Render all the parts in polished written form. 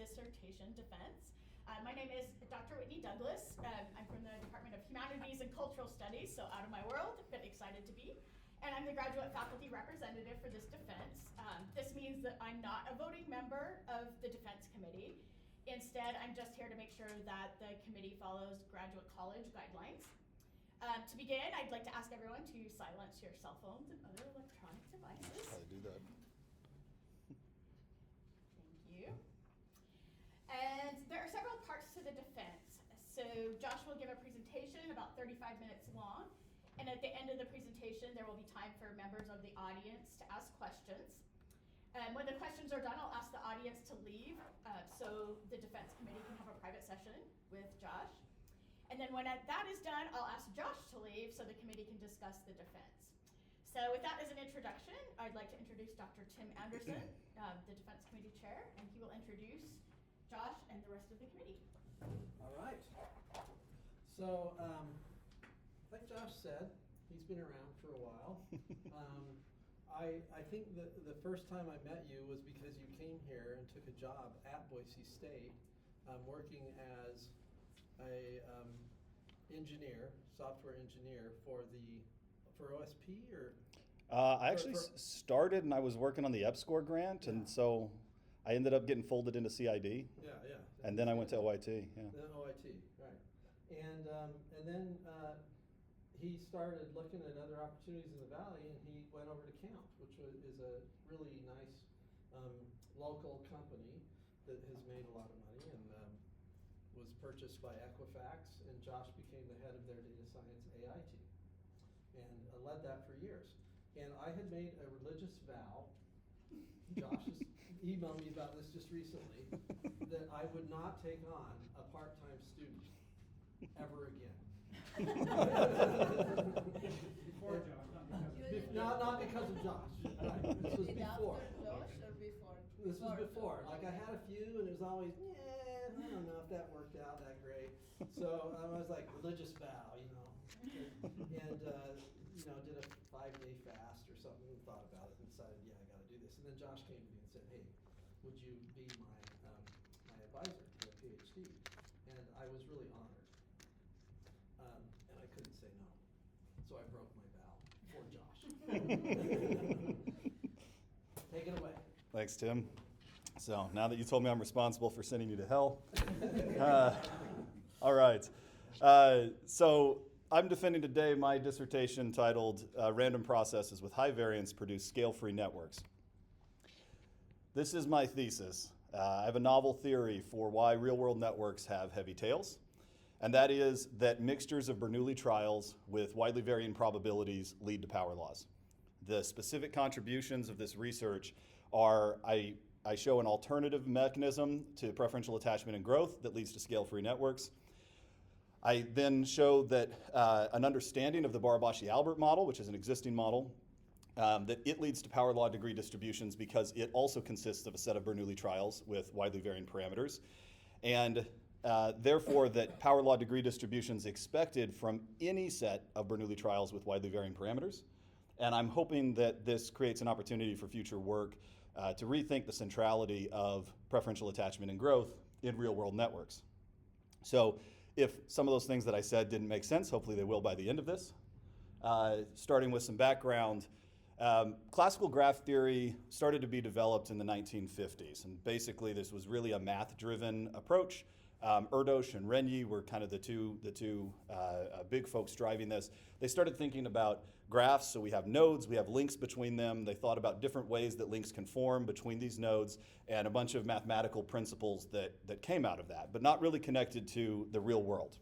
dissertation defense. My name is Dr. Whitney Douglas. I'm from the Department of Humanities and Cultural Studies, so out of my world, but excited to be. And I'm the graduate faculty representative for this defense. This means that I'm not a voting member of the defense committee. Instead, I'm just here to make sure that the committee follows graduate college guidelines. To begin, I'd like to ask everyone to silence your cell phones and other electronic devices. How to do that. Thank you. And there are several parts to the defense. So Josh will give a presentation about 35 minutes long. And at the end of the presentation, there will be time for members of the audience to ask questions. When the questions are done, I'll ask the audience to leave so the defense committee can have a private session with Josh. And then when that is done, I'll ask Josh to leave so the committee can discuss the defense. So with that as an introduction, I'd like to introduce Dr. Tim Andersen, the defense committee chair, and he will introduce Josh and the rest of the committee. All right. So, like Josh said, he's been around for a while. I think that the first time I met you was because you came here and took a job at Boise State, working as a software engineer for OSP or. I actually started and I was working on the EPSCoR grant, and so I ended up getting folded into CID. Yeah. And then I went to OIT. Yeah. Then OIT, right? And then he started looking at other opportunities in the valley, and he went over to Count, which is a really nice local company that has made a lot of money and was purchased by Equifax, and Josh became the head of their data science AI team and led that for years. And I had made a religious vow, Josh has emailed me about this just recently, that I would not take on a part-time student ever again. Before Josh, not because of Josh. Right. This was before. After Josh or before? This was before. Like I had a few, and it was always, I don't know if that worked out that great. So I was like, religious vow, and did a 5-day fast or something, and thought about it, and decided, I got to do this. And then Josh came to me and said, hey, would you be my advisor to a PhD? And I was really honored. And I couldn't say no. So I broke my vow for Josh. Take it away. Thanks, Tim. So now that you told me I'm responsible for sending you to hell. All right. So I'm defending today my dissertation titled Random Processes with High Variance Produce Scale-Free Networks. This is my thesis. I have a novel theory for why real-world networks have heavy tails, and that is that mixtures of Bernoulli trials with widely varying probabilities lead to power laws. The specific contributions of this research are I show an alternative mechanism to preferential attachment and growth that leads to scale-free networks. I then show that an understanding of the Barabashi-Albert model, which is an existing model, that it leads to power law degree distributions because it also consists of a set of Bernoulli trials with widely varying parameters. And therefore, that power law degree distributions expected from any set of Bernoulli trials with widely varying parameters. And I'm hoping that this creates an opportunity for future work to rethink the centrality of preferential attachment and growth in real-world networks. So if some of those things that I said didn't make sense, hopefully they will by the end of this. Starting with some background, classical graph theory started to be developed in the 1950s. And basically, this was really a math-driven approach. Erdős and Renyi were kind of the two big folks driving this. They started thinking about graphs, so we have nodes, we have links between them. They thought about different ways that links can form between these nodes and a bunch of mathematical principles that came out of that, but not really connected to the real world.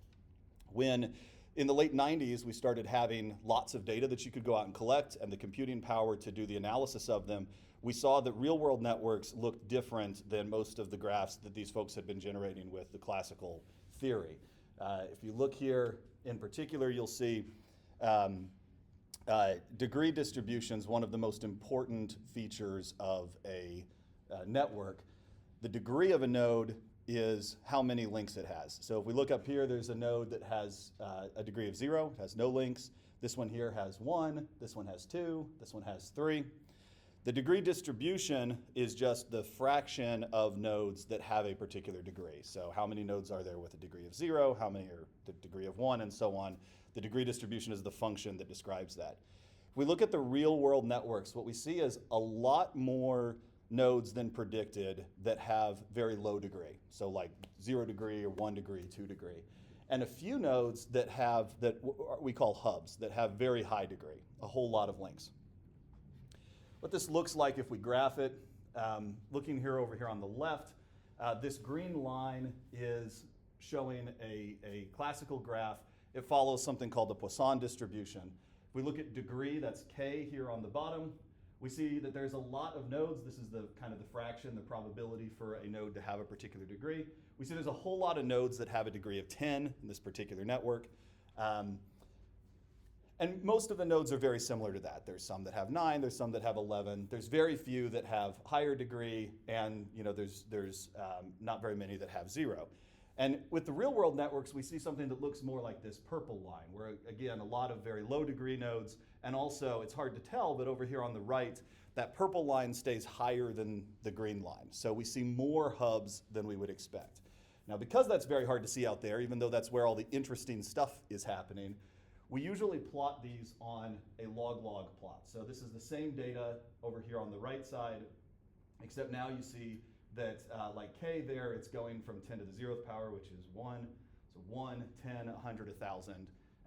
When in the late 90s, we started having lots of data that you could go out and collect and the computing power to do the analysis of them, we saw that real-world networks looked different than most of the graphs that these folks had been generating with the classical theory. If you look here in particular, you'll see degree distributions, one of the most important features of a network. The degree of a node is how many links it has. So if we look up here, there's a node that has a degree of 0, it has no links. This one here has 1, this one has 2, this one has 3. The degree distribution is just the fraction of nodes that have a particular degree. So how many nodes are there with a degree of 0, how many are the degree of 1, and so on. The degree distribution is the function that describes that. If we look at the real world networks, what we see is a lot more nodes than predicted that have very low degree. So like 0 degree or 1 degree, 2 degree. And a few nodes that have, that we call hubs, that have very high degree, a whole lot of links. What this looks like if we graph it, looking here over here on the left, this green line is showing a classical graph. It follows something called the Poisson distribution. If we look at degree, that's k here on the bottom, we see that there's a lot of nodes. This is the kind of the fraction, the probability for a node to have a particular degree. We see there's a whole lot of nodes that have a degree of 10 in this particular network. And most of the nodes are very similar to that. There's some that have 9, there's some that have 11. There's very few that have higher degree, and there's not very many that have 0. And with the real world networks, we see something that looks more like this purple line, where again, a lot of very low degree nodes, and also it's hard to tell, but over here on the right, that purple line stays higher than the green line. So we see more hubs than we would expect. Now, because that's very hard to see out there, even though that's where all the interesting stuff is happening, we usually plot these on a log-log plot. So this is the same data over here on the right side, except now you see that like k there, it's going from 10 to the 0th power, which is 1. So 1, 10, 100, 1,000,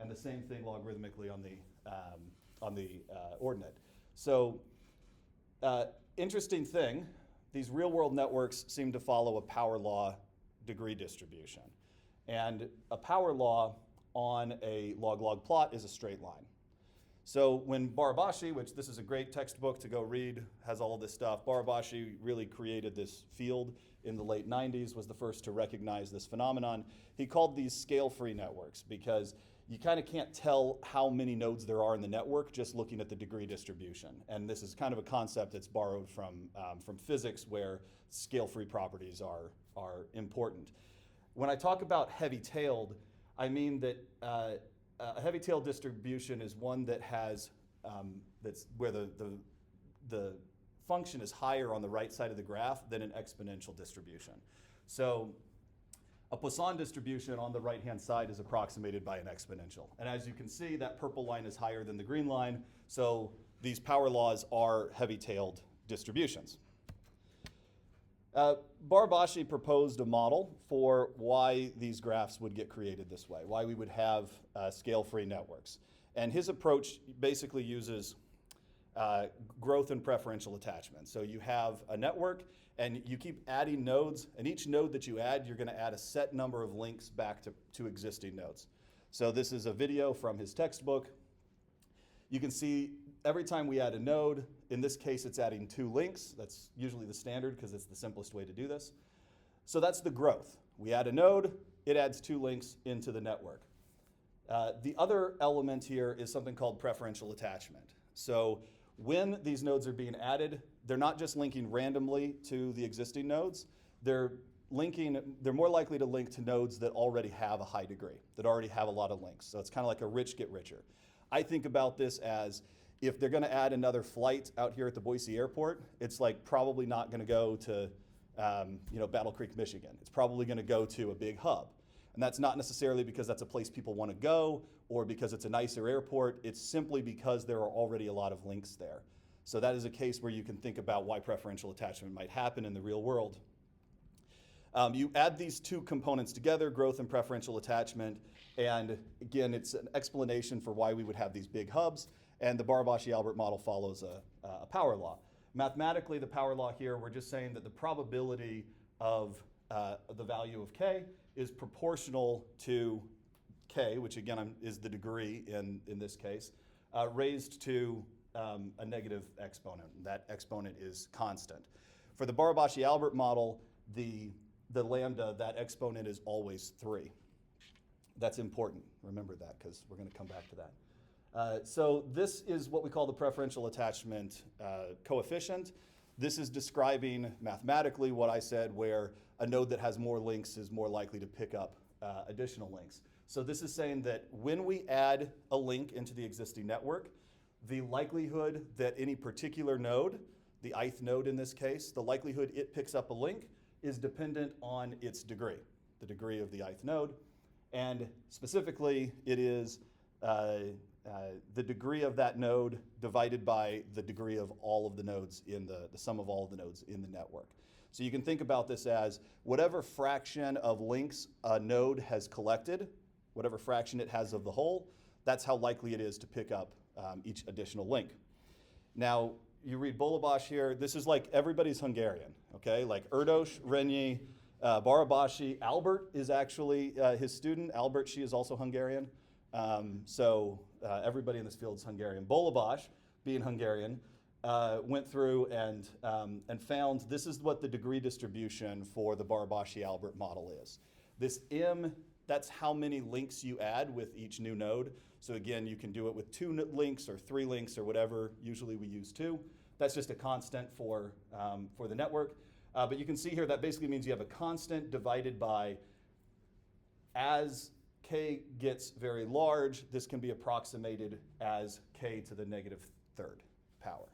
and the same thing logarithmically on the ordinate. So interesting thing, these real-world networks seem to follow a power law degree distribution. And a power law on a log-log plot is a straight line. So when Barabashi, which this is a great textbook to go read, has all of this stuff, Barabashi really created this field in the late 90s, was the first to recognize this phenomenon. He called these scale-free networks because you kind of can't tell how many nodes there are in the network just looking at the degree distribution. And this is kind of a concept that's borrowed from physics, where scale-free properties are important. When I talk about heavy-tailed, I mean that a heavy-tailed distribution is one that has, that's where the function is higher on the right side of the graph than an exponential distribution. So a Poisson distribution on the right-hand side is approximated by an exponential. And as you can see, that purple line is higher than the green line, so these power laws are heavy-tailed distributions. Barabashi proposed a model for why these graphs would get created this way, why we would have scale-free networks. And his approach basically uses growth and preferential attachment. So you have a network, and you keep adding nodes, and each node that you add, you're going to add a set number of links back to existing nodes. So this is a video from his textbook. You can see every time we add a node, in this case it's adding 2 links. That's usually the standard because it's the simplest way to do this. So that's the growth. We add a node, it adds 2 links into the network. The other element here is something called preferential attachment. So when these nodes are being added, they're not just linking randomly to the existing nodes, they're more likely to link to nodes that already have a high degree, that already have a lot of links. So it's kind of like a rich get richer. I think about this as, if they're going to add another flight out here at the Boise airport, it's like probably not going to go to Battle Creek, Michigan. It's probably going to go to a big hub. And that's not necessarily because that's a place people want to go or because it's a nicer airport. It's simply because there are already a lot of links there. So that is a case where you can think about why preferential attachment might happen in the real world. You add these 2 components together, growth and preferential attachment, and again, it's an explanation for why we would have these big hubs, and the Barabashi-Albert model follows a power law. Mathematically, the power law here, we're just saying that the probability of the value of k is proportional to k, which again is the degree in this case, raised to a negative exponent. That exponent is constant. For the Barabashi-Albert model, the lambda, that exponent is always 3. That's important. Remember that, because we're going to come back to that. So this is what we call the preferential attachment coefficient. This is describing mathematically what I said, where a node that has more links is more likely to pick up additional links. So this is saying that when we add a link into the existing network, the likelihood that any particular node the ith node in this case, the likelihood it picks up a link is dependent on its degree, the degree of the ith node. And specifically, it is the degree of that node divided by the degree of all of the nodes in the sum of all of the nodes in the network. So you can think about this as whatever fraction of links a node has collected, whatever fraction it has of the whole, that's how likely it is to pick up each additional link. Now, you read Bolobash here, this is like everybody's Hungarian, okay? Like Erdos, Renyi, Barabashi, Albert is actually his student. Albert, she is also Hungarian. So everybody in this field is Hungarian. Bolobash, being Hungarian, went through and found this is what the degree distribution for the Barabashi-Albert model is. This M, that's how many links you add with each new node. So again, you can do it with 2 links or 3 links or whatever. Usually we use 2. That's just a constant for the network. But you can see here that basically means you have a constant divided by, as k gets very large, this can be approximated as k to the -3rd power.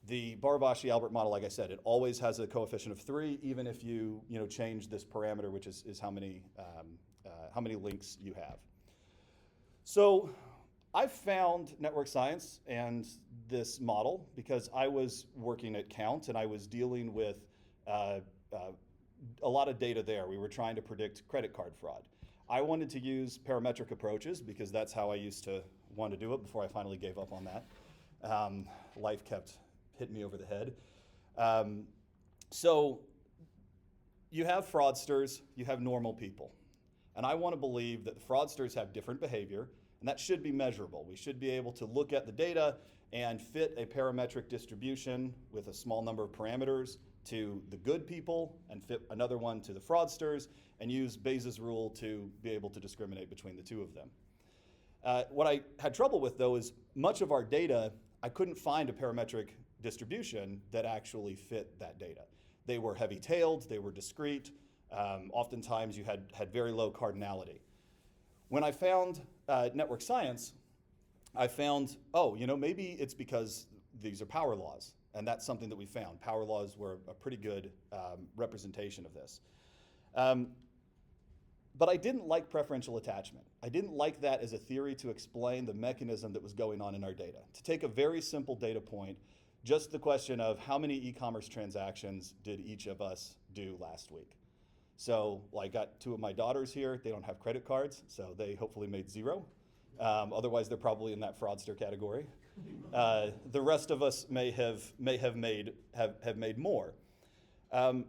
The Barabashi-Albert model, like I said, it always has a coefficient of 3, even if you change this parameter, which is how many links you have. So I found network science and this model because I was working at Count and I was dealing with a lot of data there. We were trying to predict credit card fraud. I wanted to use parametric approaches because that's how I used to want to do it before I finally gave up on that. Life kept hitting me over the head. So you have fraudsters, you have normal people. And I want to believe that the fraudsters have different behavior, and that should be measurable. We should be able to look at the data and fit a parametric distribution with a small number of parameters to the good people and fit another one to the fraudsters and use Bayes' rule to be able to discriminate between the two of them. What I had trouble with, though, is much of our data, I couldn't find a parametric distribution that actually fit that data. They were heavy-tailed, they were discrete, oftentimes you had very low cardinality. When I found network science, I found, maybe it's because these are power laws, and that's something that we found. Power laws were a pretty good representation of this. But I didn't like preferential attachment. I didn't like that as a theory to explain the mechanism that was going on in our data. To take a very simple data point, just the question of how many e-commerce transactions did each of us do last week? So I got 2 of my daughters here. They don't have credit cards, so they hopefully made 0. Otherwise, they're probably in that fraudster category. The rest of us may have made more. And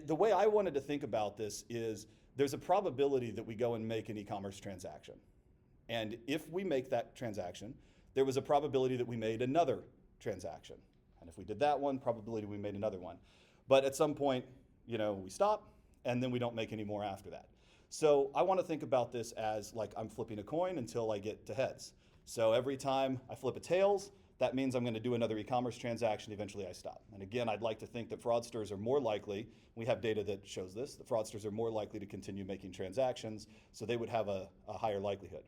the way I wanted to think about this is there's a probability that we go and make an e-commerce transaction. And if we make that transaction, there was a probability that we made another transaction. And if we did that one, probability we made another one. But at some point, we stop, and then we don't make any more after that. So I want to think about this as like I'm flipping a coin until I get to heads. So every time I flip a tails, that means I'm going to do another e-commerce transaction. Eventually I stop. And again, I'd like to think that fraudsters are more likely, we have data that shows this, that fraudsters are more likely to continue making transactions, so they would have a higher likelihood.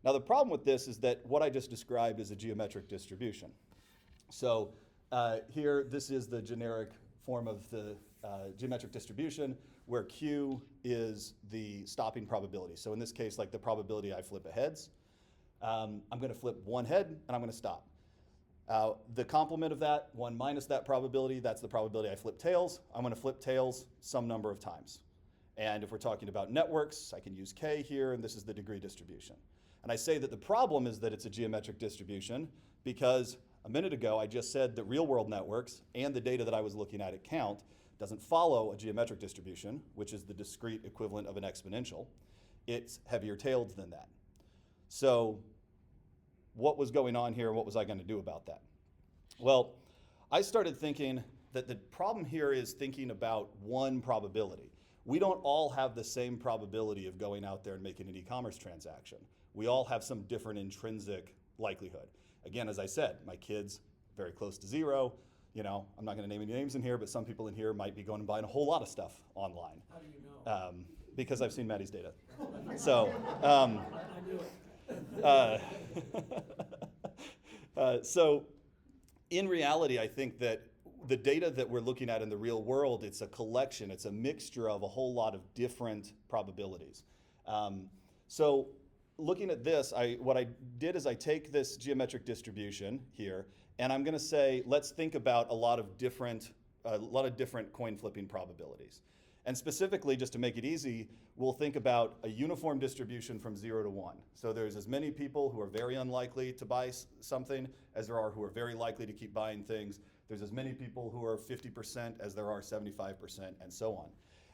Now the problem with this is that what I just described is a geometric distribution. So here, this is the generic form of the geometric distribution where Q is the stopping probability. So in this case, like the probability I flip a heads, I'm going to flip one head and I'm going to stop. The complement of that, 1 minus that probability, that's the probability I flip tails. I'm going to flip tails some number of times. And if we're talking about networks, I can use K here, and this is the degree distribution. And I say that the problem is that it's a geometric distribution because a minute ago I just said that real-world networks and the data that I was looking at Count doesn't follow a geometric distribution, which is the discrete equivalent of an exponential. It's heavier-tailed than that. So what was going on here and what was I going to do about that? Well, I started thinking that the problem here is thinking about one probability. We don't all have the same probability of going out there and making an e-commerce transaction. We all have some different intrinsic likelihood. Again, as I said, my kid's very close to 0. I'm not going to name any names in here, but some people in here might be going and buying a whole lot of stuff online. How do you know? Because I've seen Maddie's data. So, I knew it. So in reality, I think that the data that we're looking at in the real world, it's a collection, it's a mixture of a whole lot of different probabilities. So looking at this, what I did is I take this geometric distribution here, and I'm going to say, let's think about a lot of different coin flipping probabilities. And specifically, just to make it easy, we'll think about a uniform distribution from 0 to 1. So there's as many people who are very unlikely to buy something as there are who are very likely to keep buying things. There's as many people who are 50% as there are 75%, and so on.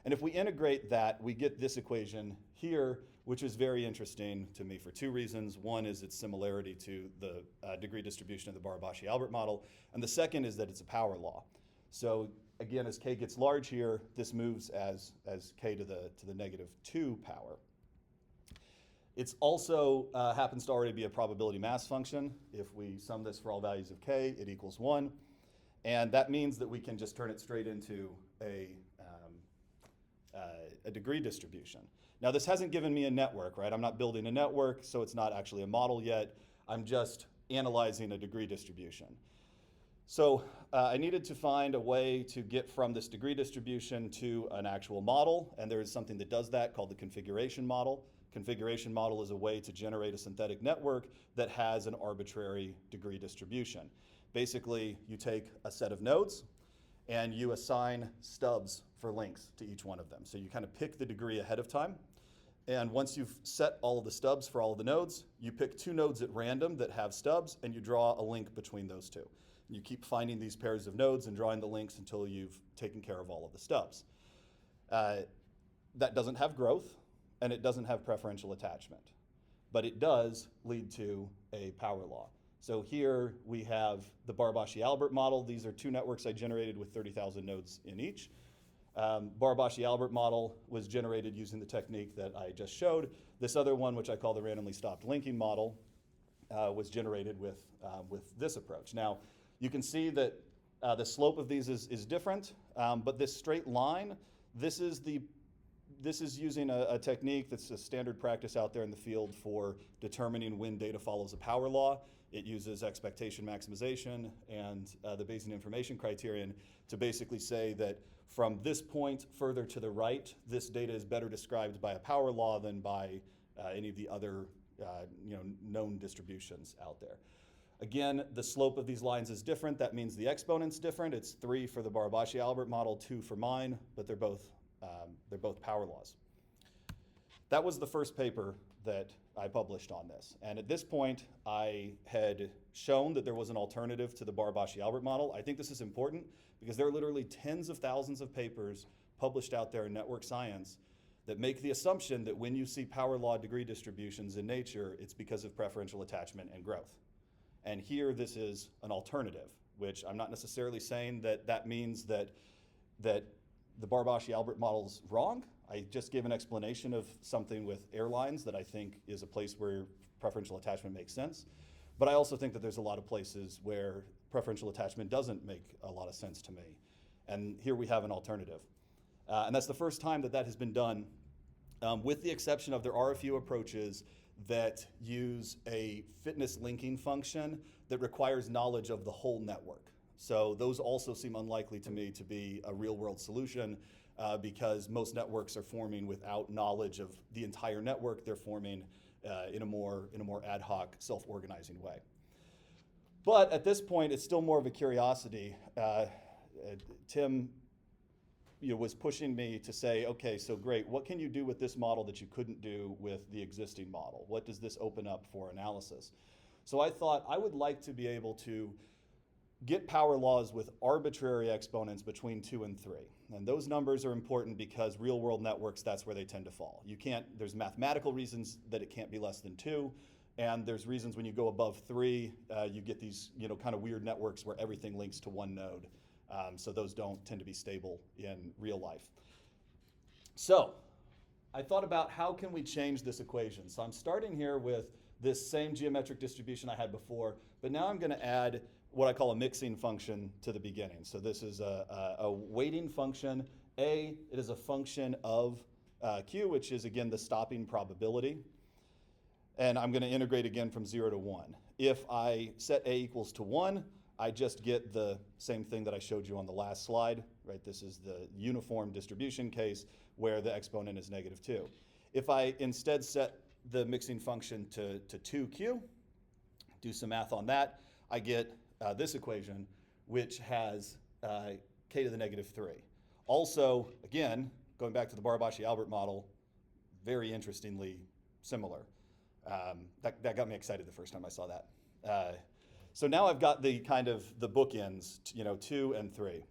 And if we integrate that, we get this equation here, which is very interesting to me for two reasons. One is its similarity to the degree distribution of the Barabashi-Albert model, and the second is that it's a power law. So again, as k gets large here, this moves as k to the negative 2 power. It's also happens to already be a probability mass function. If we sum this for all values of k, it equals 1. And that means that we can just turn it straight into a degree distribution. Now, this hasn't given me a network, right? I'm not building a network, so it's not actually a model yet. I'm just analyzing a degree distribution. So I needed to find a way to get from this degree distribution to an actual model, and there is something that does that called the configuration model. Configuration model is a way to generate a synthetic network that has an arbitrary degree distribution. Basically, you take a set of nodes and you assign stubs for links to each one of them. So you kind of pick the degree ahead of time, and once you've set all of the stubs for all of the nodes, you pick 2 nodes at random that have stubs, and you draw a link between those 2. You keep finding these pairs of nodes and drawing the links until you've taken care of all of the stubs. That doesn't have growth, and it doesn't have preferential attachment, but it does lead to a power law. So here we have the Barabashi-Albert model. These are 2 networks I generated with 30,000 nodes in each. Barabashi-Albert model was generated using the technique that I just showed. This other one, which I call the randomly stopped linking model, was generated with this approach. Now, you can see that the slope of these is different, but this straight line, this is using a technique that's a standard practice out there in the field for determining when data follows a power law. It uses expectation maximization and the Bayesian information criterion to basically say that from this point further to the right, this data is better described by a power law than by any of the other known distributions out there. Again, the slope of these lines is different. That means the exponent's different. It's 3 for the Barabashi-Albert model, 2 for mine, but they're both power laws. That was the first paper that I published on this. And at this point, I had shown that there was an alternative to the Barabashi-Albert model. I think this is important because there are literally tens of thousands of papers published out there in network science that make the assumption that when you see power law degree distributions in nature, it's because of preferential attachment and growth. And here, this is an alternative, which I'm not necessarily saying that means that the Barabashi-Albert model's wrong. I just gave an explanation of something with airlines that I think is a place where preferential attachment makes sense. But I also think that there's a lot of places where preferential attachment doesn't make a lot of sense to me. And here we have an alternative. And that's the first time that has been done, with the exception of there are a few approaches that use a fitness linking function that requires knowledge of the whole network. So those also seem unlikely to me to be a real world solution because most networks are forming without knowledge of the entire network. They're forming in a more ad hoc, self-organizing way. But at this point, it's still more of a curiosity. Tim was pushing me to say, okay, so great, what can you do with this model that you couldn't do with the existing model? What does this open up for analysis? So I thought I would like to be able to get power laws with arbitrary exponents between 2 and 3. And those numbers are important because real world networks, that's where they tend to fall. There's mathematical reasons that it can't be less than 2, and there's reasons when you go above 3, you get these kind of weird networks where everything links to one node. So those don't tend to be stable in real life. So I thought about how can we change this equation. So I'm starting here with this same geometric distribution I had before, but now I'm going to add what I call a mixing function to the beginning. So this is a weighting function. It is a function of Q, which is again the stopping probability. And I'm going to integrate again from 0 to 1. If I set A equals to 1, I just get the same thing that I showed you on the last slide, right? This is the uniform distribution case where the exponent is -2. If I instead set the mixing function to 2q, do some math on that, I get this equation, which has k to the -3. Also, again, going back to the Barabashi-Albert model, very interestingly similar. That got me excited the first time I saw that. So now I've got the kind of the bookends, 2 and 3.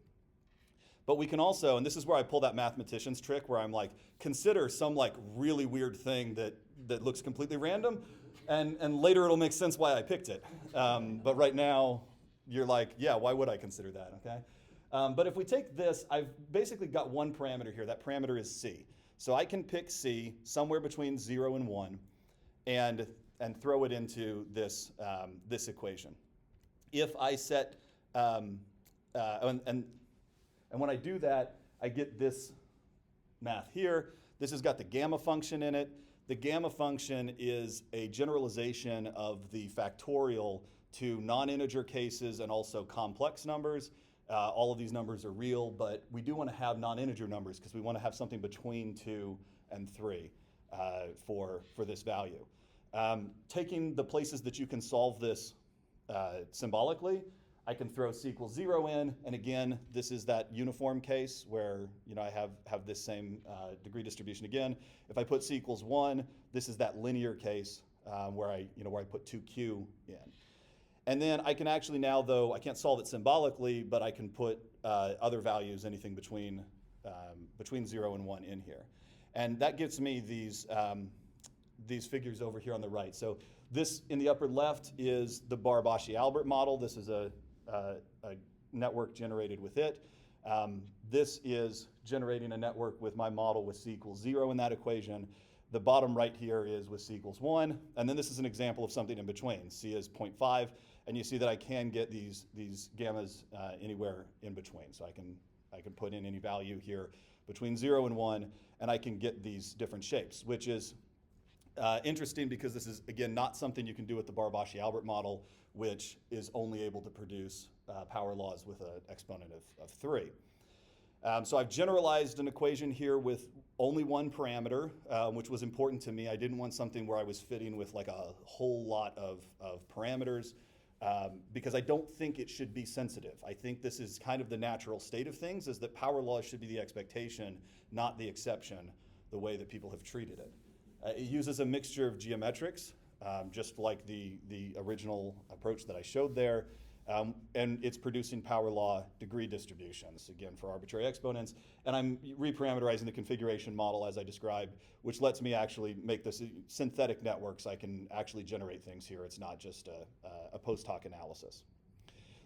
But we can also, and this is where I pull that mathematician's trick, where I'm like, consider some like really weird thing that looks completely random, and later it'll make sense why I picked it. But right now, you're like, yeah, why would I consider that, okay? But if we take this, I've basically got one parameter here. That parameter is c. So I can pick c somewhere between 0 and 1 and throw it into this, this equation. If I set, and when I do that, I get this math here. This has got the gamma function in it. The gamma function is a generalization of the factorial to non-integer cases and also complex numbers. All of these numbers are real, but we do want to have non-integer numbers because we want to have something between 2 and 3 for this value. Taking the places that you can solve this symbolically, I can throw c equals 0 in, and again, this is that uniform case where I have this same degree distribution again. If I put c equals 1, this is that linear case where I put 2q in. And then I can actually now, though, I can't solve it symbolically, but I can put other values, anything between 0 and 1 in here. And that gives me these figures over here on the right. So this in the upper left is the Barabashi-Albert model. This is a network generated with it. This is generating a network with my model with c equals 0 in that equation. The bottom right here is with c equals 1. And then this is an example of something in between. C is 0.5. And you see that I can get these gammas anywhere in between. So I can put in any value here between 0 and 1, and I can get these different shapes, which is interesting because this is, again, not something you can do with the Barabashi-Albert model, which is only able to produce power laws with an exponent of 3. So I've generalized an equation here with only one parameter, which was important to me. I didn't want something where I was fitting with like a whole lot of parameters because I don't think it should be sensitive. I think this is kind of the natural state of things, is that power laws should be the expectation, not the exception, the way that people have treated it. It uses a mixture of geometrics, just like the original approach that I showed there, and it's producing power law degree distributions, again, for arbitrary exponents. And I'm reparameterizing the configuration model as I described, which lets me actually make this synthetic networks. I can actually generate things here. It's not just a post hoc analysis.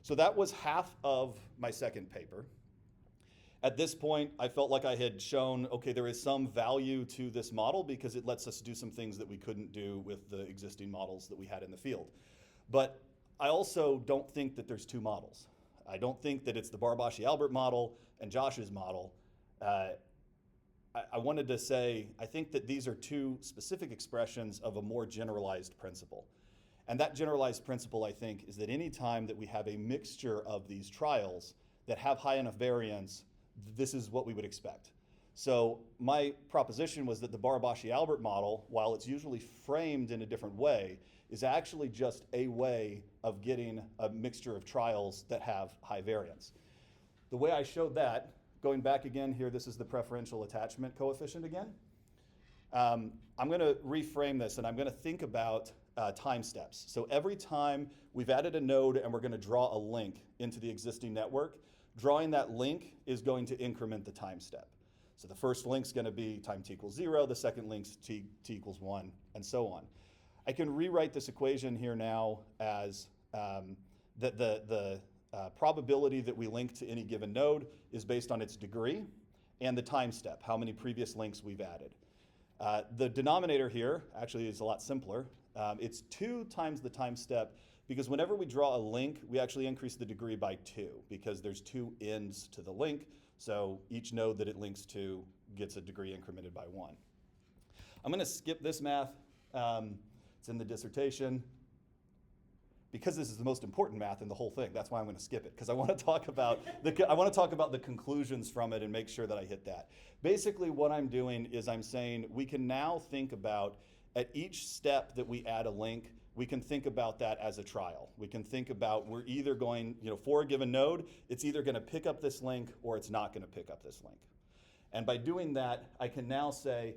So that was half of my second paper. At this point, I felt like I had shown, okay, there is some value to this model because it lets us do some things that we couldn't do with the existing models that we had in the field. But I also don't think that there's two models. I don't think that it's the Barabashi-Albert model and Josh's model. I wanted to say, I think that these are two specific expressions of a more generalized principle. And that generalized principle, I think, is that any time that we have a mixture of these trials that have high enough variance, this is what we would expect. So my proposition was that the Barabashi-Albert model, while it's usually framed in a different way, is actually just a way of getting a mixture of trials that have high variance. The way I showed that, going back again here, this is the preferential attachment coefficient again. I'm going to reframe this, and I'm going to think about time steps. So every time we've added a node and we're going to draw a link into the existing network, drawing that link is going to increment the time step. So the first link's going to be time t equals 0, the second link's t equals 1, and so on. I can rewrite this equation here now as the probability that we link to any given node is based on its degree and the time step, how many previous links we've added. The denominator here actually is a lot simpler. It's 2 times the time step, because whenever we draw a link, we actually increase the degree by 2 because there's 2 ends to the link. So each node that it links to gets a degree incremented by 1. I'm going to skip this math. It's in the dissertation. because this is the most important math in the whole thing, that's why I'm going to skip it, because I want to talk about the conclusions from it and make sure that I hit that. Basically, what I'm doing is I'm saying we can now think about at each step that we add a link, we can think about that as a trial. We can think about we're either going, for a given node, it's either going to pick up this link or it's not going to pick up this link. And by doing that, I can now say,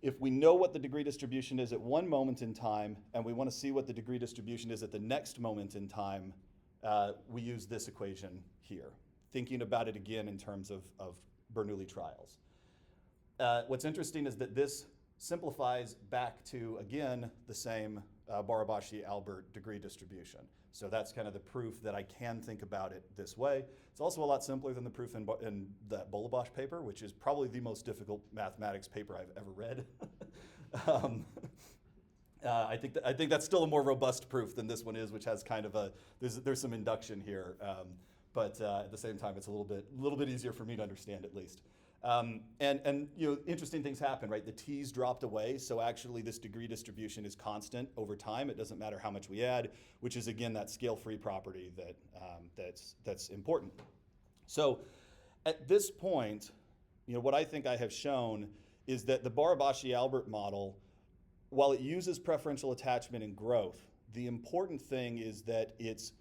if we know what the degree distribution is at one moment in time, and we want to see what the degree distribution is at the next moment in time, we use this equation here, thinking about it again in terms of Bernoulli trials. What's interesting is that this simplifies back to, again, the same Barabashi-Albert degree distribution. So that's kind of the proof that I can think about it this way. It's also a lot simpler than the proof in that Bolobosh paper, which is probably the most difficult mathematics paper I've ever read. I think that's still a more robust proof than this one is, which has kind of there's some induction here, but at the same time it's a little bit easier for me to understand at least. And interesting things happen, right? The t's dropped away, so actually this degree distribution is constant over time. It doesn't matter how much we add, which is again that scale-free property that's important. So at this point, what I think I have shown is that the Barabashi-Albert model, while it uses preferential attachment and growth, the important thing is that it's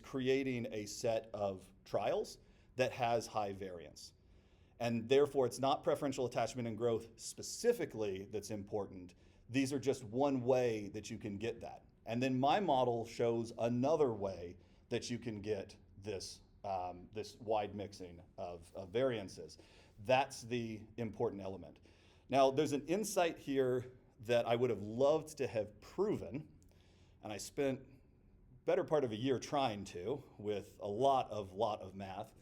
creating a set of trials that has high variance. And therefore, it's not preferential attachment and growth specifically that's important. These are just one way that you can get that. And then my model shows another way that you can get this, this wide mixing of variances. That's the important element. Now, there's an insight here that I would have loved to have proven, and I spent better part of a year trying to with a lot of math.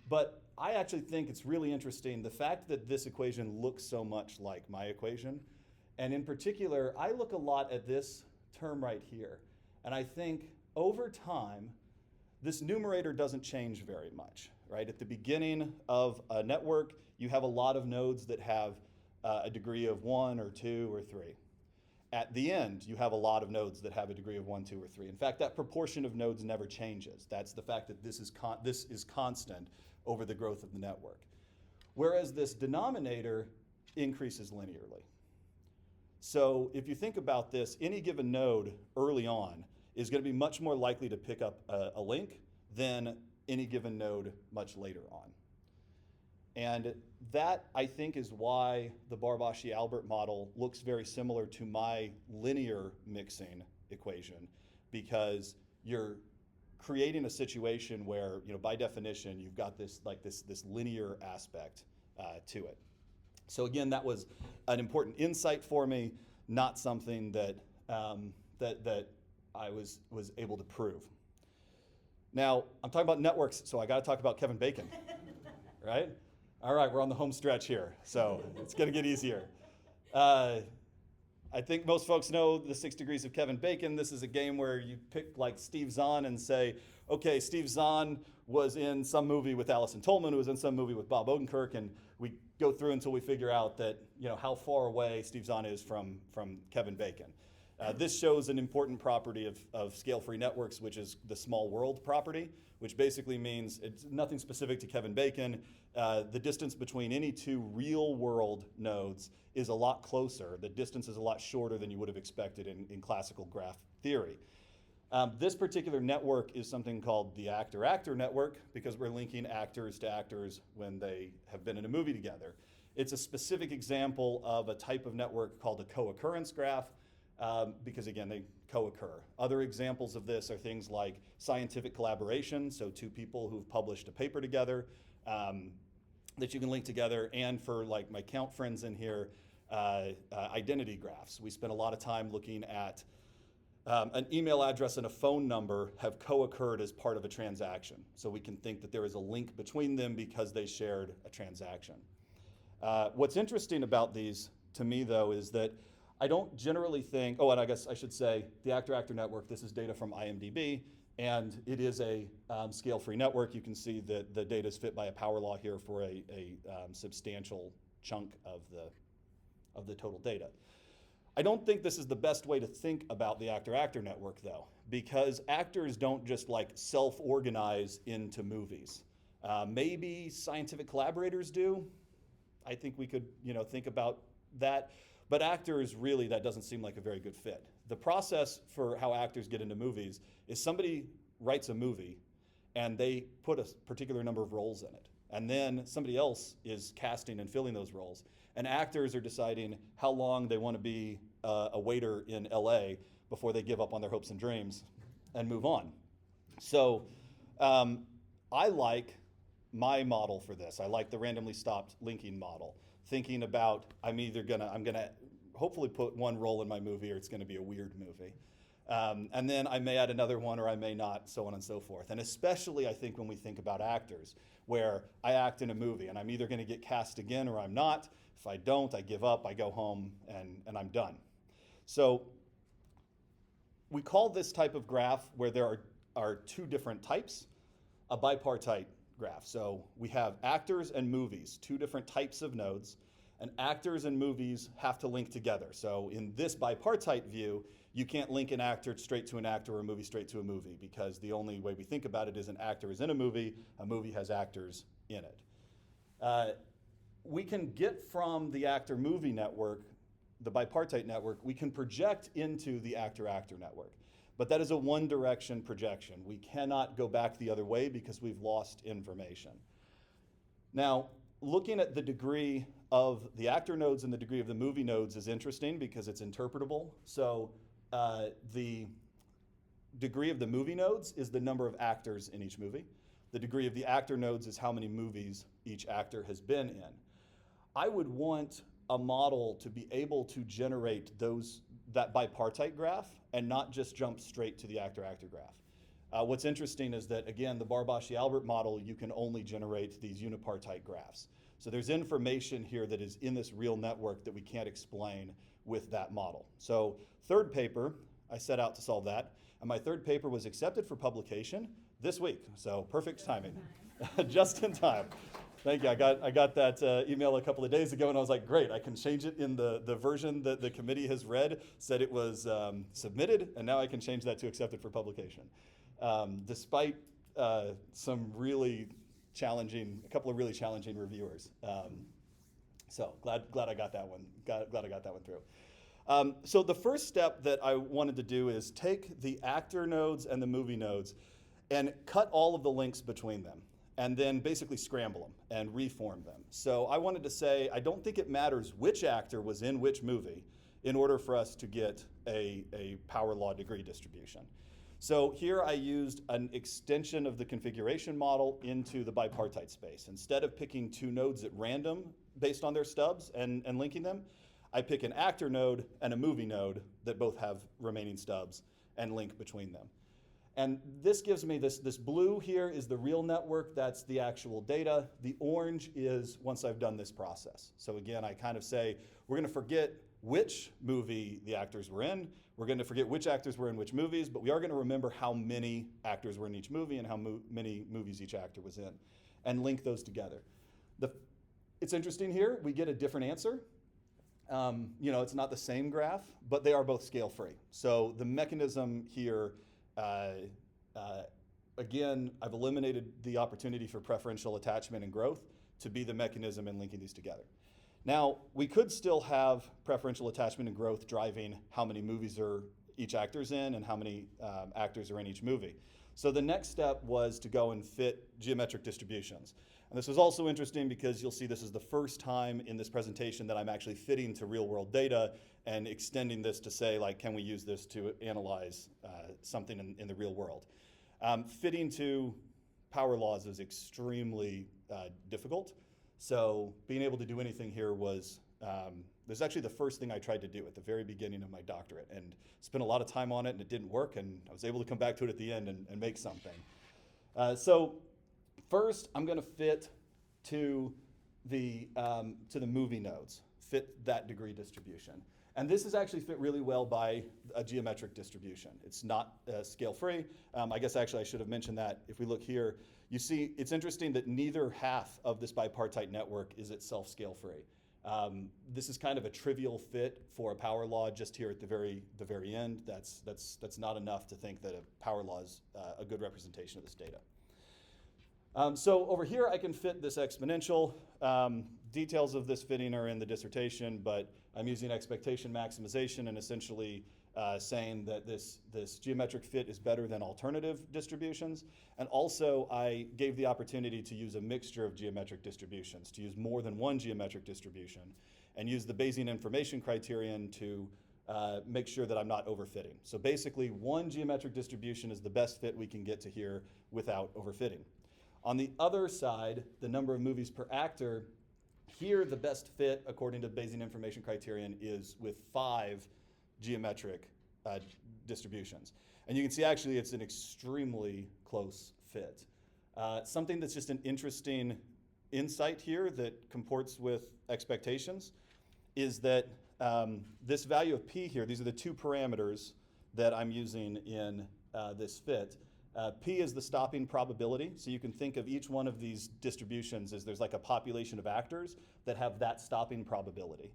But I actually think it's really interesting, the fact that this equation looks so much like my equation. And in particular, I look a lot at this term right here. And I think over time, this numerator doesn't change very much, right? At the beginning of a network, you have a lot of nodes that have a degree of 1 or 2 or 3. At the end, you have a lot of nodes that have a degree of 1, 2, or 3. In fact, that proportion of nodes never changes. That's the fact that this is constant over the growth of the network. Whereas this denominator increases linearly. So if you think about this, any given node early on is going to be much more likely to pick up a link than any given node much later on. And that, I think, is why the Barabashi-Albert model looks very similar to my linear mixing equation, because you're creating a situation where, by definition, you've got this linear aspect to it. So again, that was an important insight for me, not something that I was able to prove. Now, I'm talking about networks, so I got to talk about Kevin Bacon, right? All right, we're on the home stretch here, so it's going to get easier. I think most folks know the 6 degrees of Kevin Bacon. This is a game where you pick like Steve Zahn and say, okay, Steve Zahn was in some movie with Alison Tolman, who was in some movie with Bob Odenkirk, and we go through until we figure out that, how far away Steve Zahn is from Kevin Bacon. This shows an important property of scale-free networks, which is the small world property, which basically means it's nothing specific to Kevin Bacon. The distance between any 2 real-world nodes is a lot closer. The distance is a lot shorter than you would have expected in classical graph theory. This particular network is something called the actor-actor network, because we're linking actors to actors when they have been in a movie together. It's a specific example of a type of network called a co-occurrence graph, because again, they co-occur. Other examples of this are things like scientific collaboration, so 2 people who've published a paper together that you can link together, and for like my count friends in here, identity graphs. We spent a lot of time looking at an email address and a phone number have co-occurred as part of a transaction. So we can think that there is a link between them because they shared a transaction. What's interesting about these, to me though, is that I don't generally think, and I guess I should say, the actor-actor network, this is data from IMDb, and it is a scale-free network. You can see that the data is fit by a power law here for a substantial chunk of the total data. I don't think this is the best way to think about the actor-actor network, though, because actors don't just like self-organize into movies. Maybe scientific collaborators do. I think we could, think about that. But actors, really, that doesn't seem like a very good fit. The process for how actors get into movies is somebody writes a movie and they put a particular number of roles in it. And then somebody else is casting and filling those roles. And actors are deciding how long they want to be a waiter in LA before they give up on their hopes and dreams and move on. So I like my model for this. I like the randomly stopped linking model. Thinking about, I'm gonna hopefully put one role in my movie, or it's gonna be a weird movie. And then I may add another one, or I may not, so on and so forth. And especially, I think, when we think about actors, where I act in a movie, and I'm either gonna get cast again or I'm not. If I don't, I give up, I go home, and I'm done. So we call this type of graph, where there are two different types, a bipartite graph. So we have actors and movies, two different types of nodes, and actors and movies have to link together. So in this bipartite view, you can't link an actor straight to an actor or a movie straight to a movie, because the only way we think about it is an actor is in a movie has actors in it. We can get from the actor-movie network, the bipartite network, we can project into the actor-actor network. But that is a one-direction projection. We cannot go back the other way because we've lost information. Now, looking at the degree of the actor nodes and the degree of the movie nodes is interesting because it's interpretable. So the degree of the movie nodes is the number of actors in each movie. The degree of the actor nodes is how many movies each actor has been in. I would want a model to be able to generate that bipartite graph and not just jump straight to the actor-actor graph. What's interesting is that, again, the Barbashi-Albert model, you can only generate these unipartite graphs. So there's information here that is in this real network that we can't explain with that model. So third paper, I set out to solve that, and my third paper was accepted for publication this week, so perfect timing. Just in time. Thank you. I got that email a couple of days ago, and I was like, great, I can change it in the version that the committee has read, said it was submitted, and now I can change that to accepted for publication. Despite a couple of really challenging reviewers. So glad I got that one. Glad I got that one through. So the first step that I wanted to do is take the actor nodes and the movie nodes and cut all of the links between them, and then basically scramble them and reform them. So I wanted to say, I don't think it matters which actor was in which movie in order for us to get a power law degree distribution. So here I used an extension of the configuration model into the bipartite space. Instead of picking two nodes at random based on their stubs and linking them, I pick an actor node and a movie node that both have remaining stubs and link between them. And this gives me this blue here is the real network, that's the actual data. The orange is once I've done this process. So again, I kind of say, we're gonna forget which movie the actors were in, we're gonna forget which actors were in which movies, but we are gonna remember how many actors were in each movie and how many movies each actor was in, and link those together. It's interesting here, we get a different answer. It's not the same graph, but they are both scale free. So the mechanism here, again, I've eliminated the opportunity for preferential attachment and growth to be the mechanism in linking these together. Now, we could still have preferential attachment and growth driving how many movies are each actor's in and how many actors are in each movie. So the next step was to go and fit geometric distributions. And this was also interesting because you'll see this is the first time in this presentation that I'm actually fitting to real world data and extending this to say, like, can we use this to analyze something in the real world? Fitting to power laws is extremely difficult. So being able to do anything here was, this is actually the first thing I tried to do at the very beginning of my doctorate, and spent a lot of time on it and it didn't work, and I was able to come back to it at the end and make something. So first, I'm gonna fit to the movie nodes, fit that degree distribution. And this is actually fit really well by a geometric distribution. It's not scale free. I guess actually I should have mentioned that. If we look here, you see it's interesting that neither half of this bipartite network is itself scale free. This is kind of a trivial fit for a power law just here at the very end. That's not enough to think that a power law is a good representation of this data. So over here I can fit this exponential. Details of this fitting are in the dissertation, but I'm using expectation maximization and essentially saying that this geometric fit is better than alternative distributions. And also I gave the opportunity to use a mixture of geometric distributions, to use more than one geometric distribution, and use the Bayesian information criterion to make sure that I'm not overfitting. So basically one geometric distribution is the best fit we can get to here without overfitting. On the other side, the number of movies per actor, here the best fit according to Bayesian information criterion is with 5 geometric distributions. And you can see actually it's an extremely close fit. Something that's just an interesting insight here that comports with expectations is that this value of p here, these are the 2 parameters that I'm using in this fit. P is the stopping probability, so you can think of each one of these distributions as there's like a population of actors that have that stopping probability.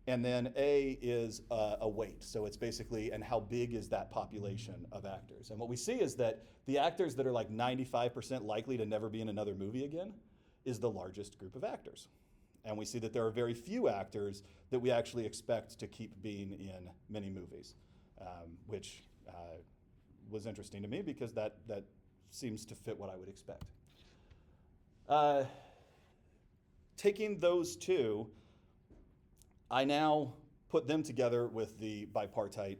And then A is a weight, so it's basically, and how big is that population of actors? And what we see is that the actors that are like 95% likely to never be in another movie again is the largest group of actors. And we see that there are very few actors that we actually expect to keep being in many movies, which was interesting to me because that seems to fit what I would expect. Taking those 2, I now put them together with the bipartite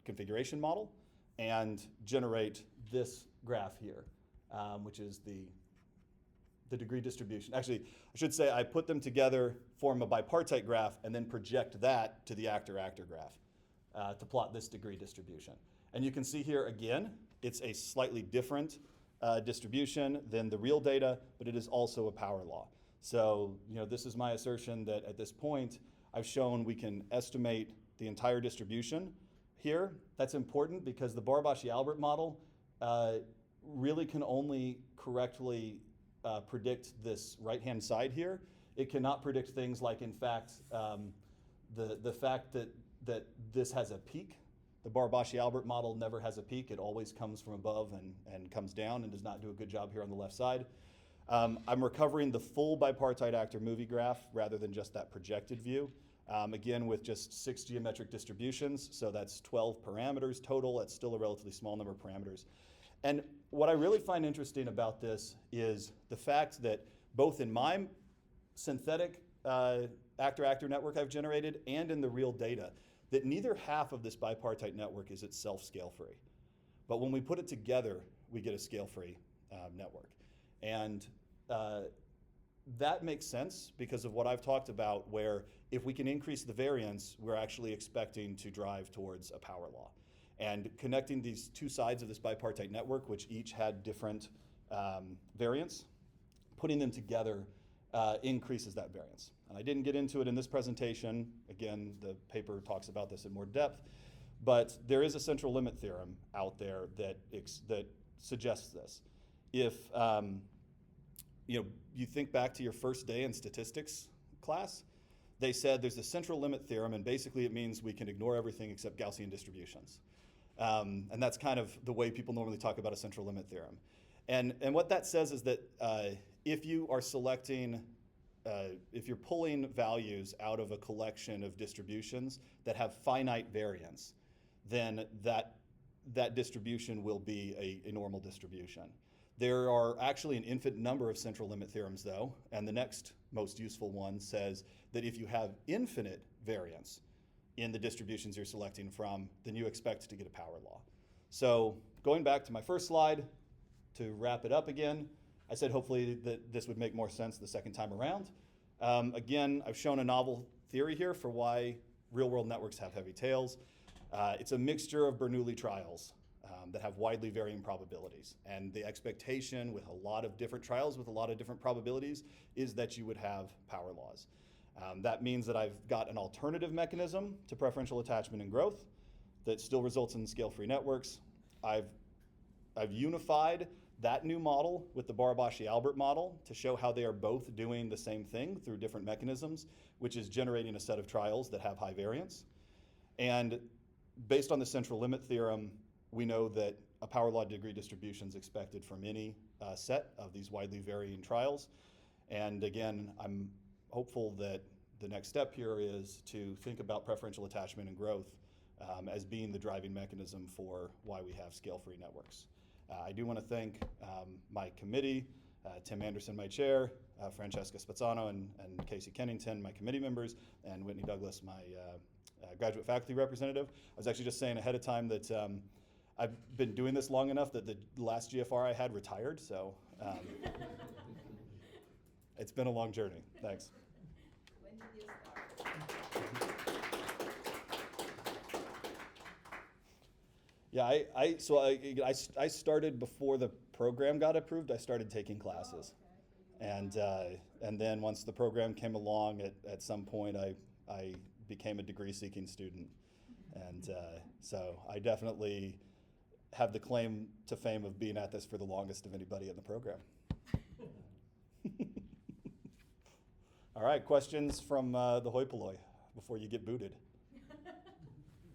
configuration model and generate this graph here, which is the degree distribution. Actually, I should say I put them together, form a bipartite graph, and then project that to the actor-actor graph to plot this degree distribution. And you can see here again, it's a slightly different distribution than the real data, but it is also a power law. So, this is my assertion that at this point, I've shown we can estimate the entire distribution here. That's important because the Barabashi-Albert model really can only correctly predict this right-hand side here. It cannot predict things like, in fact, the fact that this has a peak. The Barabashi-Albert model never has a peak. It always comes from above and comes down and does not do a good job here on the left side. I'm recovering the full bipartite actor movie graph rather than just that projected view. Again, with just 6 geometric distributions, so that's 12 parameters total. That's still a relatively small number of parameters. And what I really find interesting about this is the fact that both in my synthetic actor-actor network I've generated and in the real data, that neither half of this bipartite network is itself scale-free. But when we put it together, we get a scale-free network. And that makes sense because of what I've talked about, where if we can increase the variance, we're actually expecting to drive towards a power law. And connecting these 2 sides of this bipartite network, which each had different variance, putting them together increases that variance. And I didn't get into it in this presentation. Again, the paper talks about this in more depth. But there is a central limit theorem out there that suggests this. If you think back to your first day in statistics class, they said there's a central limit theorem, and basically it means we can ignore everything except Gaussian distributions. And that's kind of the way people normally talk about a central limit theorem. And what that says is that if you are selecting, if you're pulling values out of a collection of distributions that have finite variance, then that distribution will be a normal distribution. There are actually an infinite number of central limit theorems, though, and the next most useful one says that if you have infinite variance in the distributions you're selecting from, then you expect to get a power law. So going back to my first slide, to wrap it up again, I said hopefully that this would make more sense the second time around. Again, I've shown a novel theory here for why real-world networks have heavy tails. It's a mixture of Bernoulli trials that have widely varying probabilities. And the expectation with a lot of different trials with a lot of different probabilities is that you would have power laws. That means that I've got an alternative mechanism to preferential attachment and growth that still results in scale-free networks. I've unified that new model with the Barabashi-Albert model to show how they are both doing the same thing through different mechanisms, which is generating a set of trials that have high variance. And based on the central limit theorem, we know that a power law degree distribution is expected from any set of these widely varying trials. And again, I'm hopeful that the next step here is to think about preferential attachment and growth as being the driving mechanism for why we have scale-free networks. I do want to thank my committee, Tim Andersen, my chair, Francesca Spezzano and Casey Kennington, my committee members, and Whitney Douglas, my graduate faculty representative. I was actually just saying ahead of time that I've been doing this long enough that the last GFR I had retired, so it's been a long journey. Thanks. When did you start? Yeah, I started before the program got approved. I started taking classes, and then once the program came along, at some point I became a degree-seeking student, and so I definitely have the claim to fame of being at this for the longest of anybody in the program. All right, questions from the hoi polloi before you get booted.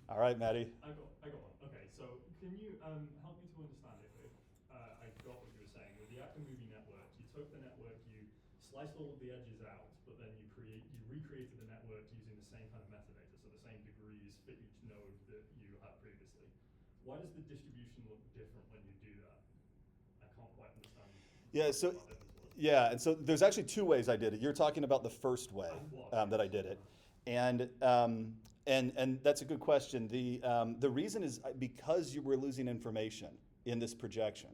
All right, Maddie. I got one. Okay, so can you help me to understand if I got what you were saying? With the actor movie network, you took the network, you sliced all of the edges out, but then you recreated the network using the same kind of metadata, so the same degrees for each node that you had previously. Why does the distribution look different when you do that? I can't quite understand. Yeah, so yeah, and so there's actually two ways I did it. You're talking about the first way that I did it, and that's a good question. The reason is because you were losing information in this projection.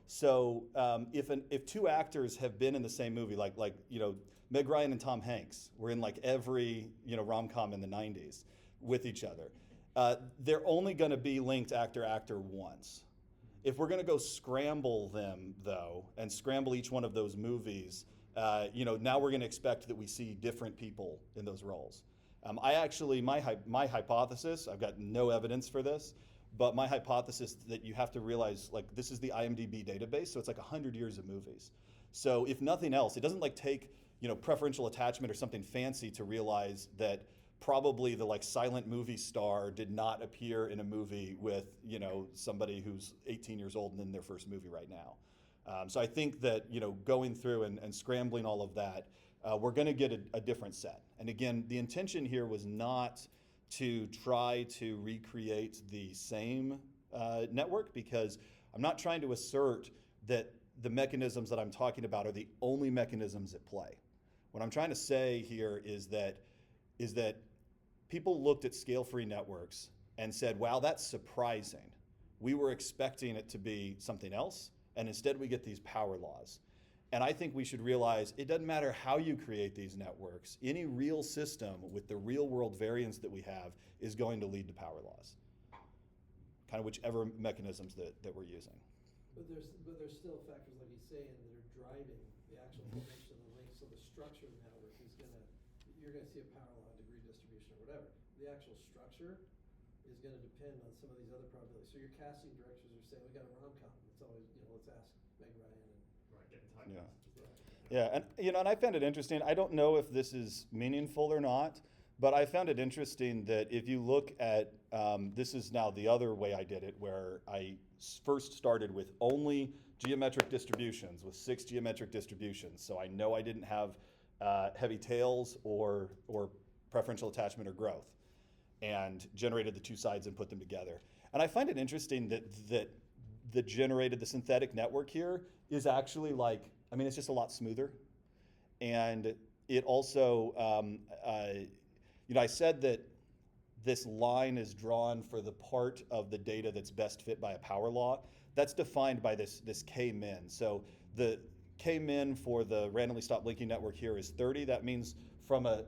So if two actors have been in the same movie, like Meg Ryan and Tom Hanks were in like every rom-com in the 90s with each other, they're only going to be linked actor once. If we're going to go scramble them though, and scramble each one of those movies, now we're going to expect that we see different people in those roles. My hypothesis, I've got no evidence for this, but my hypothesis that you have to realize, like, this is the IMDb database, so it's like 100 years of movies. So if nothing else, it doesn't like take, preferential attachment or something fancy to realize that probably the like silent movie star did not appear in a movie with, somebody who's 18 years old and in their first movie right now. So I think that, going through and scrambling all of that, we're going to get a different set. And again, the intention here was not to try to recreate the same network, because I'm not trying to assert that the mechanisms that I'm talking about are the only mechanisms at play. What I'm trying to say here is that people looked at scale-free networks and said, wow, that's surprising. We were expecting it to be something else, and instead we get these power laws. And I think we should realize it doesn't matter how you create these networks. Any real system with the real world variance that we have is going to lead to power laws, kind of whichever mechanisms that we're using. But there's still factors, like he's saying, that are driving the actual formation of the link. So the structure of the network is you're gonna see a power law, degree distribution, or whatever. The actual structure is gonna depend on some of these other probabilities. So your casting directors are saying, we got a rom-com. It's always, let's ask Meg Ryan and Yeah, and I found it interesting. I don't know if this is meaningful or not, but I found it interesting that if you look at, this is now the other way I did it, where I first started with only geometric distributions, with 6 geometric distributions. So I know I didn't have heavy tails or preferential attachment or growth, and generated the two sides and put them together. And I find it interesting that the synthetic network here is actually it's just a lot smoother. And it also, I said that this line is drawn for the part of the data that's best fit by a power law. That's defined by this K-min. So the K-min for the randomly stopped linking network here is 30. That means from a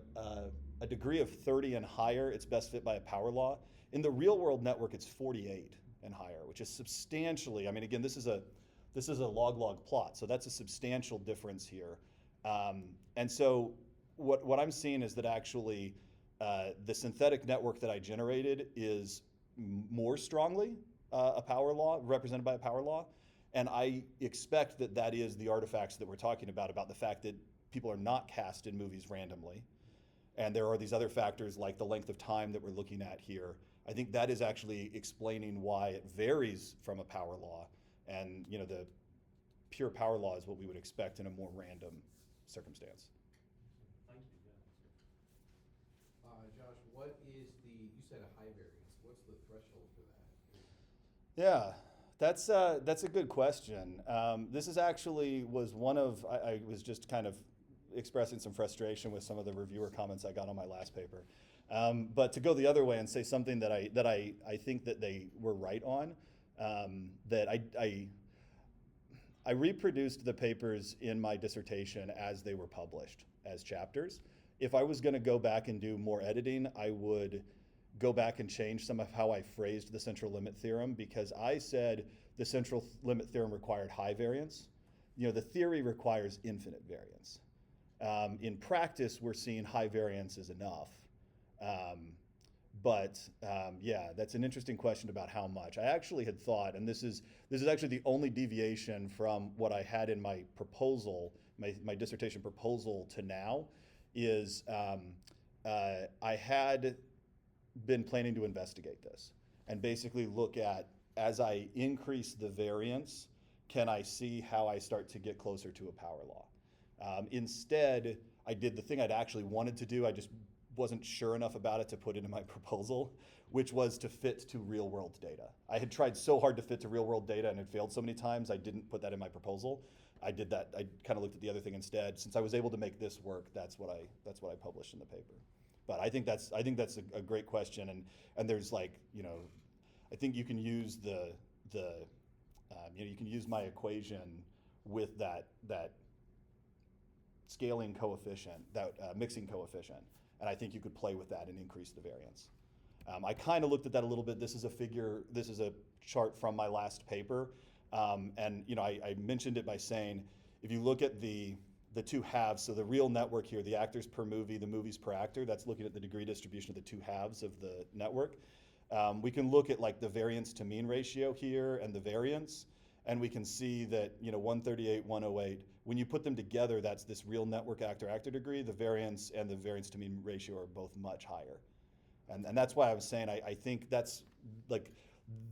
degree of 30 and higher, it's best fit by a power law. In the real world network, it's 48 and higher, which is substantially, again, this is a log-log plot, so that's a substantial difference here. And so what I'm seeing is that actually the synthetic network that I generated is more strongly a power law, represented by a power law. And I expect that that is the artifacts that we're talking about the fact that people are not cast in movies randomly. And there are these other factors like the length of time that we're looking at here. I think that is actually explaining why it varies from a power law. And the pure power law is what we would expect in a more random circumstance. Thank you. Yeah. Josh, what is you said a high variance. What's the threshold for that? Yeah, that's a good question. This is actually was one of, I was just kind of expressing some frustration with some of the reviewer comments I got on my last paper. But to go the other way and say something that I think that they were right on, that I reproduced the papers in my dissertation as they were published as chapters. If I was going to go back and do more editing, I would go back and change some of how I phrased the central limit theorem, because I said the central limit theorem required high variance. The theory requires infinite variance. In practice, we're seeing high variance is enough. Yeah, that's an interesting question about how much. I actually had thought, and this is actually the only deviation from what I had in my proposal, my dissertation proposal to now, is I had been planning to investigate this and basically look at, as I increase the variance, can I see how I start to get closer to a power law? Instead, I did the thing I'd actually wanted to do. I just wasn't sure enough about it to put into my proposal, which was to fit to real world data. I had tried so hard to fit to real world data and had failed so many times, I didn't put that in my proposal. I did that, I kind of looked at the other thing instead. Since I was able to make this work, that's what I published in the paper. But I think that's a great question, and there's I think you can use you can use my equation with that scaling coefficient, that mixing coefficient, and I think you could play with that and increase the variance. I kind of looked at that a little bit. This is a chart from my last paper, and I mentioned it by saying, if you look at the two halves, so the real network here, the actors per movie, the movies per actor, that's looking at the degree distribution of the two halves of the network. We can look at the variance to mean ratio here and the variance, and we can see that 138, 108, when you put them together, that's this real network actor-actor degree. The variance and the variance to mean ratio are both much higher. And that's why I was saying I think that's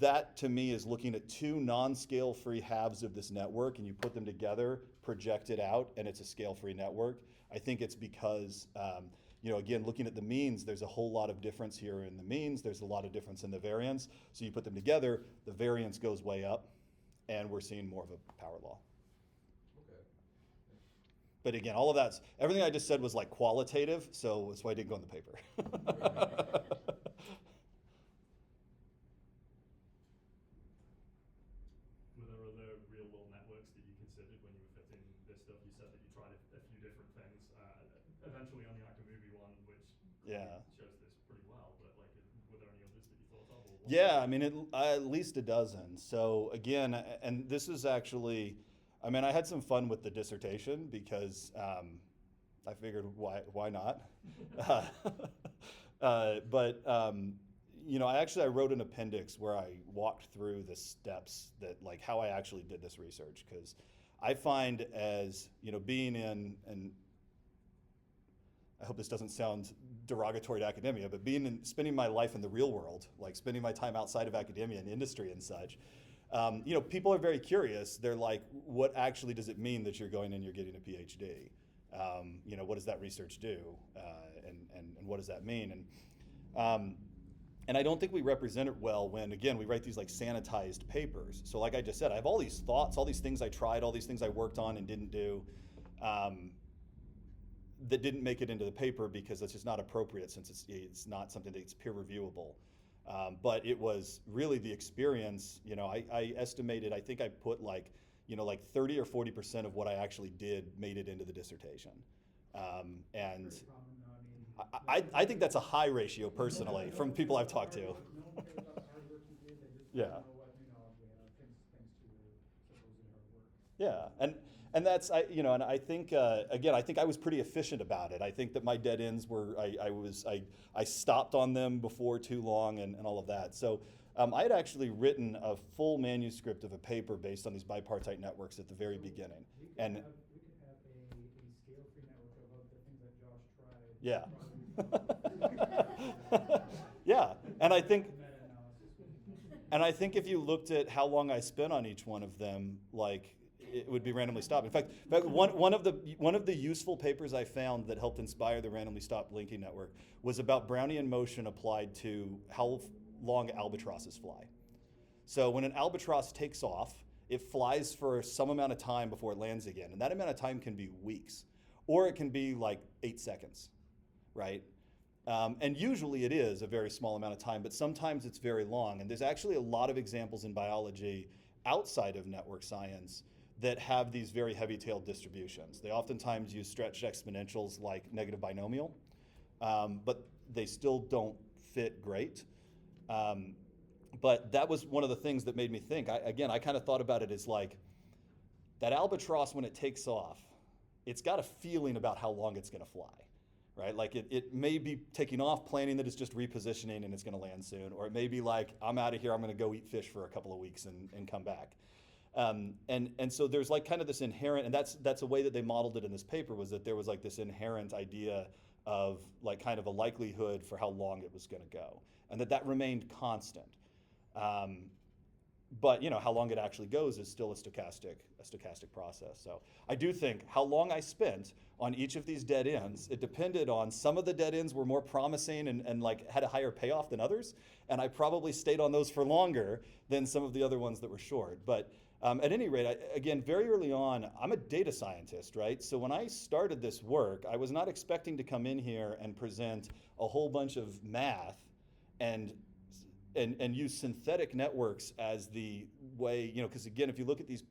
that to me is looking at two non-scale free halves of this network, and you put them together, project it out, and it's a scale-free network. I think it's because, again, looking at the means, there's a whole lot of difference here in the means. There's a lot of difference in the variance. So you put them together, the variance goes way up, and we're seeing more of a power law. Okay. But again, everything I just said was qualitative, so that's why I didn't go in the paper. Were there other real-world networks that you considered when you were fitting this stuff? You said that you tried a few different things. Eventually, on the actor movie one, which shows this pretty well, but were there any others that you thought of? Yeah, I mean, at least a dozen. So again, and this is actually, I had some fun with the dissertation because I figured why not? I wrote an appendix where I walked through the steps that how I actually did this research, because I find as being in, and I hope this doesn't sound derogatory to academia, but spending my life in the real world, spending my time outside of academia and industry and such, people are very curious. They're like, what actually does it mean that you're going and you're getting a PhD? What does that research do? And what does that mean? And I don't think we represent it well when, again, we write these sanitized papers. So like I just said, I have all these thoughts, all these things I tried, all these things I worked on and didn't do, that didn't make it into the paper because it's just not appropriate, since it's not something that's peer reviewable. But it was really the experience. I estimated, I think I put 30 or 40% of what I actually did made it into the dissertation. And I think that's a high ratio personally from people I've talked to. No one cares about the hard work you did, they just Yeah. want to know what things to supposed hard work. Yeah, and that's and I think again, I think I was pretty efficient about it. I think that my dead ends were I stopped on them before too long and all of that. So I had actually written a full manuscript of a paper based on these bipartite networks at the very beginning. We could And have a scale-free network of the things that Josh tried. yeah. Probably Yeah, and I think, meta-analysis would- and I think if you looked at how long I spent on each one of them, like, it would be randomly stopped. In fact, one of the useful papers I found that helped inspire the randomly stopped linking network was about Brownian motion applied to how long albatrosses fly. So when an albatross takes off, it flies for some amount of time before it lands again, and that amount of time can be weeks, or it can be like 8 seconds, right? And usually it is a very small amount of time, but sometimes it's very long. And there's actually a lot of examples in biology outside of network science that have these very heavy-tailed distributions. They oftentimes use stretched exponentials like negative binomial, but they still don't fit great. But that was one of the things that made me think. I kind of thought about it as like, that albatross, when it takes off, it's got a feeling about how long it's gonna fly, right? Like it may be taking off, planning that it's just repositioning and it's gonna land soon, or it may be like, I'm out of here, I'm gonna go eat fish for a couple of weeks and come back. And so there's like kind of this inherent, and that's a way that they modeled it in this paper, was that there was like this inherent idea of like kind of a likelihood for how long it was gonna go, and that remained constant. But you know, how long it actually goes is still a stochastic process. So I do think how long I spent on each of these dead ends, it depended on, some of the dead ends were more promising and like had a higher payoff than others, and I probably stayed on those for longer than some of the other ones that were short. But at any rate, again, very early on, I'm a data scientist, right? So when I started this work, I was not expecting to come in here and present a whole bunch of math and use synthetic networks as the way, you know, because again, if you look at these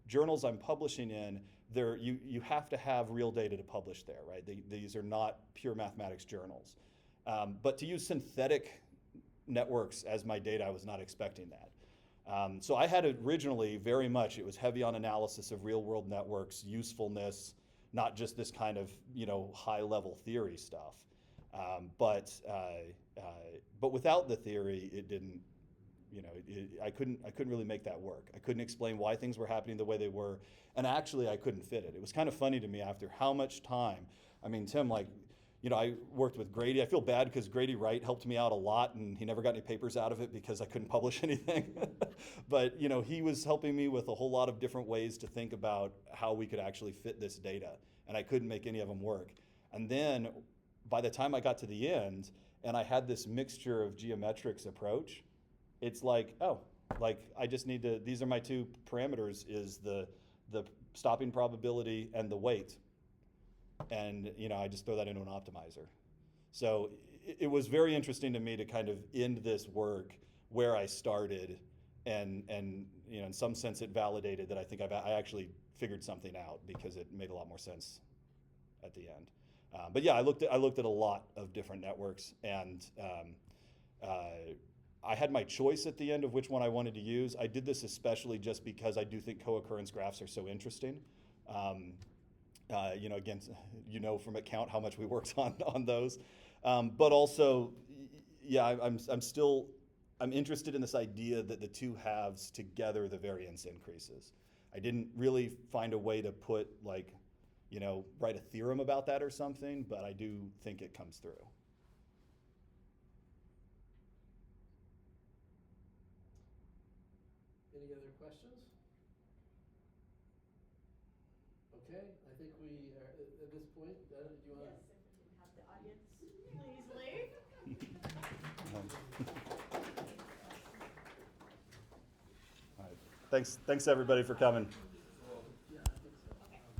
journals I'm publishing in, you have to have real data to publish there, right? These are not pure mathematics journals. But to use synthetic networks as my data, I was not expecting that. So I had originally very much, it was heavy on analysis of real world networks, usefulness, not just this kind of, you know, high level theory stuff. But without the theory, it didn't, you know, I couldn't really make that work. I couldn't explain why things were happening the way they were, and actually I couldn't fit it. It was kind of funny to me after how much time. I mean, Tim, like, you know, I worked with Grady. I feel bad because Grady Wright helped me out a lot, and he never got any papers out of it because I couldn't publish anything. But, you know, he was helping me with a whole lot of different ways to think about how we could actually fit this data, and I couldn't make any of them work. And then by the time I got to the end and I had this mixture of geometrics approach, it's like, oh, like I just need to, these are my two parameters, is the stopping probability and the weight. And, you know, I just throw that into an optimizer. So it was very interesting to me to kind of end this work where I started, and you know, in some sense it validated that I think I actually figured something out, because it made a lot more sense at the end. But yeah, I looked at a lot of different networks, and I had my choice at the end of which one I wanted to use. I did this especially just because I do think co-occurrence graphs are so interesting. You know, again, you know from account how much we worked on those, but also, yeah, I'm interested in this idea that the two halves together, the variance increases. I didn't really find a way to put, like, you know, write a theorem about that or something, but I do think it comes through. Any other questions? Okay, I think we are at this point. Do you want Yes, if we can have the audience please leave. All right. Thanks everybody for coming.